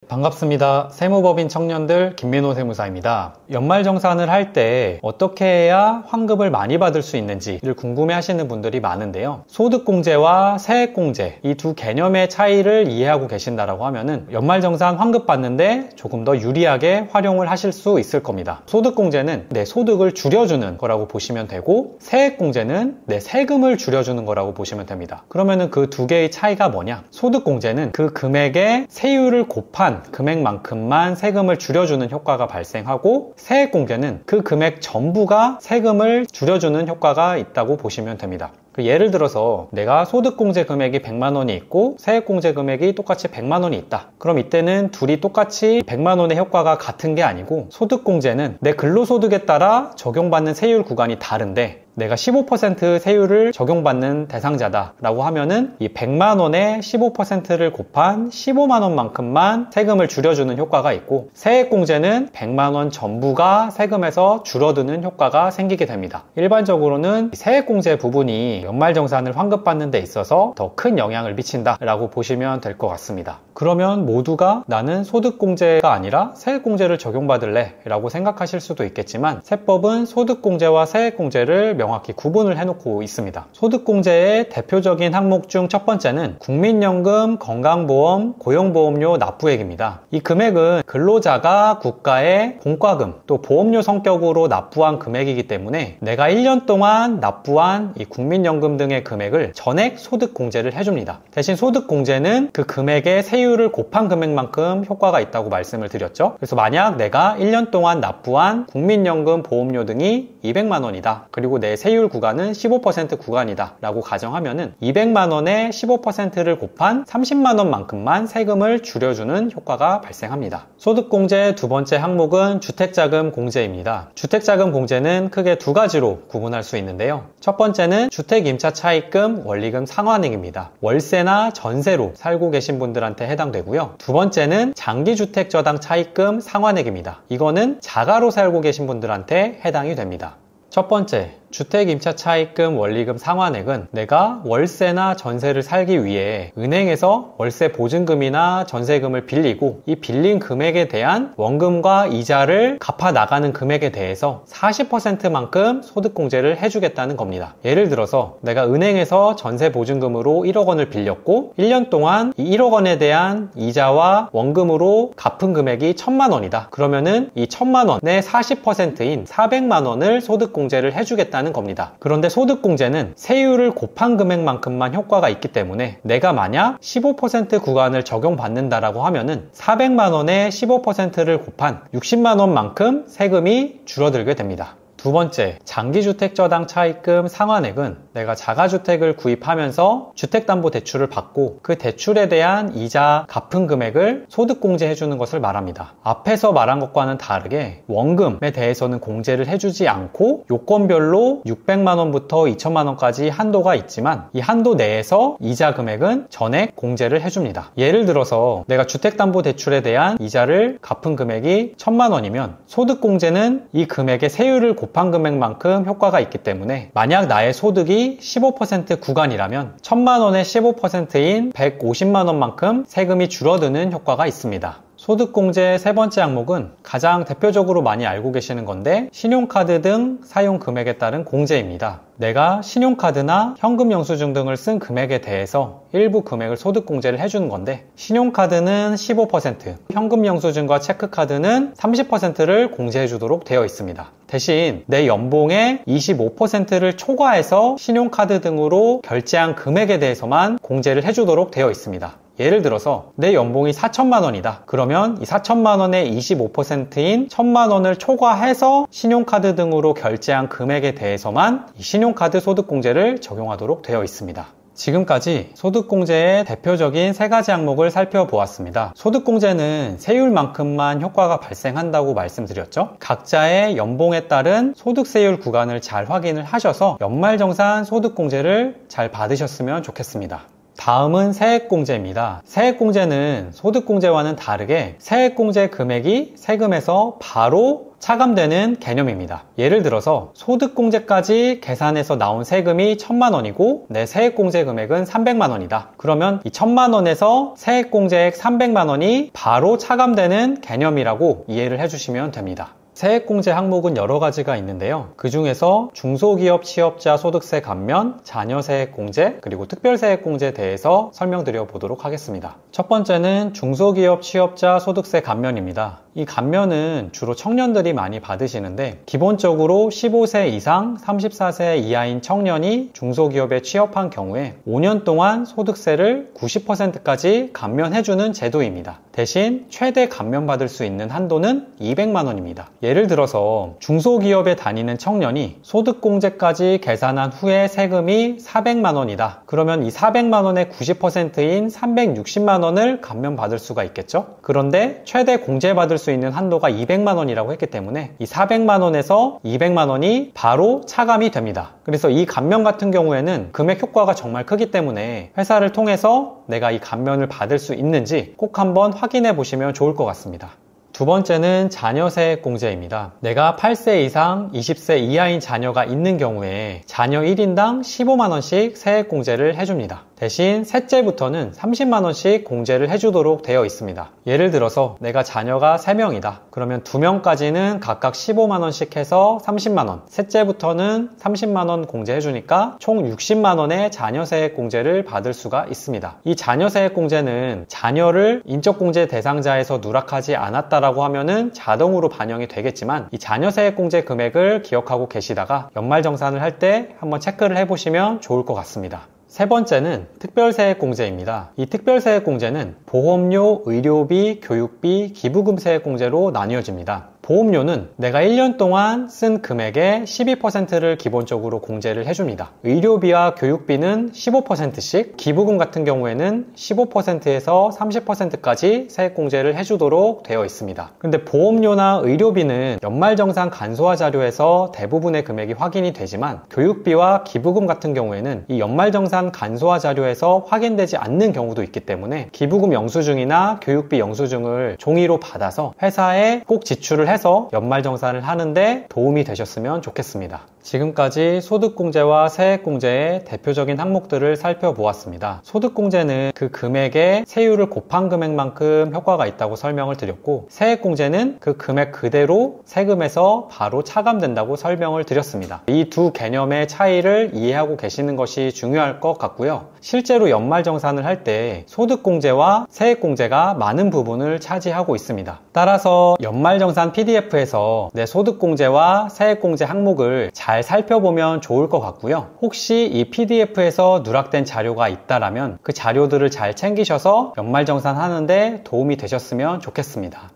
반갑습니다. 세무법인 청년들 김민호 세무사입니다. 연말정산을 할 때 어떻게 해야 환급을 많이 받을 수 있는지를 궁금해 하시는 분들이 많은데요. 소득공제와 세액공제 이 두 개념의 차이를 이해하고 계신다라고 하면은 연말정산 환급 받는데 조금 더 유리하게 활용을 하실 수 있을 겁니다. 소득공제는 내 소득을 줄여주는 거라고 보시면 되고, 세액공제는 내 세금을 줄여주는 거라고 보시면 됩니다. 그러면은 그 두 개의 차이가 뭐냐? 소득공제는 그 금액의 세율을 곱한 금액만큼만 세금을 줄여주는 효과가 발생하고, 세액공제는 그 금액 전부가 세금을 줄여주는 효과가 있다고 보시면 됩니다. 예를 들어서 내가 소득공제 금액이 100만 원이 있고 세액공제 금액이 똑같이 100만 원이 있다. 그럼 이때는 둘이 똑같이 100만 원의 효과가 같은 게 아니고, 소득공제는 내 근로소득에 따라 적용받는 세율 구간이 다른데 내가 15% 세율을 적용받는 대상자다라고 하면은 이 100만 원에 15%를 곱한 15만 원만큼만 세금을 줄여주는 효과가 있고, 세액공제는 100만 원 전부가 세금에서 줄어드는 효과가 생기게 됩니다. 일반적으로는 세액공제 부분이 연말정산을 환급받는 데 있어서 더 큰 영향을 미친다라고 보시면 될 것 같습니다. 그러면 모두가 나는 소득공제가 아니라 세액공제를 적용받을래 라고 생각하실 수도 있겠지만, 세법은 소득공제와 세액공제를 명확히 구분을 해놓고 있습니다. 소득공제의 대표적인 항목 중 첫 번째는 국민연금, 건강보험, 고용보험료 납부액입니다. 이 금액은 근로자가 국가에 공과금 또 보험료 성격으로 납부한 금액이기 때문에 내가 1년 동안 납부한 이 국민연금 등의 금액을 전액 소득공제를 해줍니다. 대신 소득공제는 그 금액의 세율을 곱한 금액만큼 효과가 있다고 말씀을 드렸죠. 그래서 만약 내가 1년 동안 납부한 국민연금, 보험료 등이 200만 원이다. 그리고 내 세율 구간은 15% 구간이다 라고 가정하면은 200만 원에 15%를 곱한 30만 원만큼만 세금을 줄여주는 효과가 발생합니다. 소득공제의 두 번째 항목은 주택자금 공제입니다. 주택자금 공제는 크게 두 가지로 구분할 수 있는데요. 첫 번째는 주택임차 차입금 원리금 상환액입니다. 월세나 전세로 살고 계신 분들한테 해당되고요. 두 번째는 장기주택저당 차입금 상환액입니다. 이거는 자가로 살고 계신 분들한테 해당이 됩니다. 첫 번째, 주택임차 차입금 원리금 상환액은 내가 월세나 전세를 살기 위해 은행에서 월세 보증금이나 전세금을 빌리고 이 빌린 금액에 대한 원금과 이자를 갚아 나가는 금액에 대해서 40%만큼 소득공제를 해주겠다는 겁니다. 예를 들어서 내가 은행에서 전세 보증금으로 1억 원을 빌렸고 1년 동안 이 1억 원에 대한 이자와 원금으로 갚은 금액이 1000만 원이다. 그러면은 이 1000만 원의 40%인 400만 원을 소득공제를 해주겠다는 겁니다. 그런데 소득공제는 세율을 곱한 금액만큼만 효과가 있기 때문에 내가 만약 15% 구간을 적용받는다라고 하면은 400만 원에 15%를 곱한 60만 원만큼 세금이 줄어들게 됩니다. 두 번째, 장기주택저당 차입금 상환액은 내가 자가주택을 구입하면서 주택담보대출을 받고 그 대출에 대한 이자 갚은 금액을 소득공제 해주는 것을 말합니다. 앞에서 말한 것과는 다르게 원금에 대해서는 공제를 해주지 않고 요건별로 600만 원부터 2천만 원까지 한도가 있지만 이 한도 내에서 이자 금액은 전액 공제를 해줍니다. 예를 들어서 내가 주택담보대출에 대한 이자를 갚은 금액이 1000만 원이면 소득공제는 이 금액의 세율을 곱한 금액만큼 효과가 있기 때문에 만약 나의 소득이 15% 구간이라면 1000만 원의 15%인 150만 원만큼 세금이 줄어드는 효과가 있습니다. 소득공제의 세 번째 항목은 가장 대표적으로 많이 알고 계시는 건데, 신용카드 등 사용 금액에 따른 공제입니다. 내가 신용카드나 현금 영수증 등을 쓴 금액에 대해서 일부 금액을 소득공제를 해주는 건데, 신용카드는 15%, 현금 영수증과 체크카드는 30%를 공제해주도록 되어 있습니다. 대신 내 연봉의 25%를 초과해서 신용카드 등으로 결제한 금액에 대해서만 공제를 해주도록 되어 있습니다. 예를 들어서 내 연봉이 4천만 원이다. 그러면 이 4천만 원의 25%인 1000만 원을 초과해서 신용카드 등으로 결제한 금액에 대해서만 이 신용카드 소득공제를 적용하도록 되어 있습니다. 지금까지 소득공제의 대표적인 세 가지 항목을 살펴보았습니다. 소득공제는 세율만큼만 효과가 발생한다고 말씀드렸죠. 각자의 연봉에 따른 소득세율 구간을 잘 확인을 하셔서 연말정산 소득공제를 잘 받으셨으면 좋겠습니다. 다음은 세액공제입니다. 세액공제는 소득공제와는 다르게 세액공제 금액이 세금에서 바로 차감되는 개념입니다. 예를 들어서 소득공제까지 계산해서 나온 세금이 1,000만 원이고 내 세액공제 금액은 300만 원이다. 그러면 이 1,000만 원에서 세액공제액 300만 원이 바로 차감되는 개념이라고 이해를 해주시면 됩니다. 세액공제 항목은 여러 가지가 있는데요. 그 중에서 중소기업 취업자 소득세 감면, 자녀세액공제, 그리고 특별세액공제에 대해서 설명드려 보도록 하겠습니다. 첫 번째는 중소기업 취업자 소득세 감면입니다. 이 감면은 주로 청년들이 많이 받으시는데 기본적으로 15세 이상 34세 이하인 청년이 중소기업에 취업한 경우에 5년 동안 소득세를 90%까지 감면해주는 제도입니다. 대신 최대 감면받을 수 있는 한도는 200만 원입니다. 예를 들어서 중소기업에 다니는 청년이 소득공제까지 계산한 후에 세금이 400만 원이다. 그러면 이 400만 원의 90%인 360만 원을 감면받을 수가 있겠죠? 그런데 최대 공제받을 수 있는 한도가 200만 원이라고 했기 때문에 이 400만 원에서 200만 원이 바로 차감이 됩니다. 그래서 이 감면 같은 경우에는 금액 효과가 정말 크기 때문에 회사를 통해서 내가 이 감면을 받을 수 있는지 꼭 한번 확인해 보시면 좋을 것 같습니다. 두 번째는 자녀세액공제입니다. 내가 8세 이상 20세 이하인 자녀가 있는 경우에 자녀 1인당 15만 원씩 세액공제를 해줍니다. 대신 셋째부터는 30만 원씩 공제를 해주도록 되어 있습니다. 예를 들어서 내가 자녀가 3명이다. 그러면 2명까지는 각각 15만 원씩 해서 30만 원, 셋째부터는 30만 원 공제해주니까 총 60만 원의 자녀세액 공제를 받을 수가 있습니다. 이 자녀세액 공제는 자녀를 인적공제 대상자에서 누락하지 않았다라고 하면은 자동으로 반영이 되겠지만 이 자녀세액 공제 금액을 기억하고 계시다가 연말정산을 할 때 한번 체크를 해보시면 좋을 것 같습니다. 세 번째는 특별세액공제입니다. 이 특별세액공제는 보험료, 의료비, 교육비, 기부금 세액공제로 나뉘어집니다. 보험료는 내가 1년 동안 쓴 금액의 12%를 기본적으로 공제를 해줍니다. 의료비와 교육비는 15%씩, 기부금 같은 경우에는 15%에서 30%까지 세액공제를 해주도록 되어 있습니다. 근데 보험료나 의료비는 연말정산 간소화 자료에서 대부분의 금액이 확인이 되지만 교육비와 기부금 같은 경우에는 이 연말정산 간소화 자료에서 확인되지 않는 경우도 있기 때문에 기부금 영수증이나 교육비 영수증을 종이로 받아서 회사에 꼭 지출을 해서 연말정산을 하는데 도움이 되셨으면 좋겠습니다. 지금까지 소득공제와 세액공제의 대표적인 항목들을 살펴보았습니다. 소득공제는 그 금액의 세율을 곱한 금액만큼 효과가 있다고 설명을 드렸고, 세액공제는 그 금액 그대로 세금에서 바로 차감된다고 설명을 드렸습니다. 이 두 개념의 차이를 이해하고 계시는 것이 중요할 것 같고요. 실제로 연말정산을 할 때 소득공제와 세액공제가 많은 부분을 차지하고 있습니다. 따라서 연말정산 PDF에서 내 소득공제와 세액공제 항목을 잘 살펴보면 좋을 것 같고요. 혹시 이 PDF에서 누락된 자료가 있다라면 그 자료들을 잘 챙기셔서 연말정산 하는데 도움이 되셨으면 좋겠습니다.